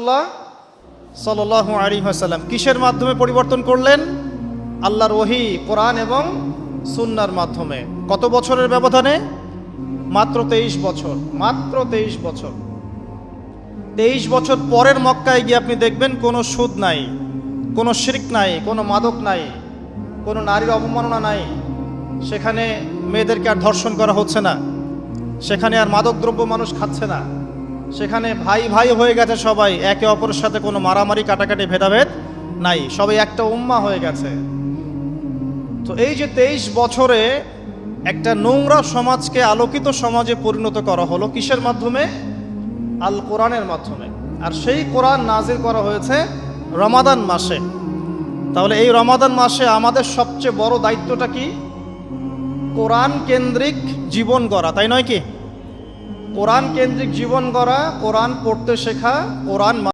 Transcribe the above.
রাসূলুল্লাহ সাল্লাল্লাহু আলাইহি ওয়াসাল্লাম কিসের মাধ্যমে পরিবর্তন করলেন? আল্লাহর ওহী, কোরআন এবং সুন্নাহর মাধ্যমে। কত বছরের ব্যবধানে? মাত্র 23 বছর। মাত্র 23 বছর। 23 বছর পরের মক্কায় গিয়ে আপনি দেখবেন কোনো সুদ নাই, কোনো শিরক নাই, কোনো মাদক নাই, কোনো নারীর অবমাননা নাই। সেখানে মেয়েদেরকে আর ধর্ষণ করা হচ্ছে না, সেখানে আর মাদক দ্রব্য মানুষ খাচ্ছে না, সেখানে ভাই ভাই হয়ে গেছে সবাই, একে অপরের সাথে কোনো মারামারি কাটাকাটি ভেদাভেদ নাই, সবাই একটা উম্মাহ হয়ে গেছে। তো এই যে 23 বছরে একটা নোংরা সমাজকে আলোকিত সমাজে পরিণত করা হলো কিসের মাধ্যমে? আল কোরআনের মাধ্যমে। আর সেই কোরআন নাজিল করা হয়েছে রমাদান মাসে। তাহলে এই রমাদান মাসে আমাদের সবচেয়ে বড় দায়িত্বটা কি? কোরআন কেন্দ্রিক জীবন গড়া, তাই নয় কি? কোরআন কেন্দ্রিক জীবন গড়া, কোরআন পড়তে শেখা, কোরআন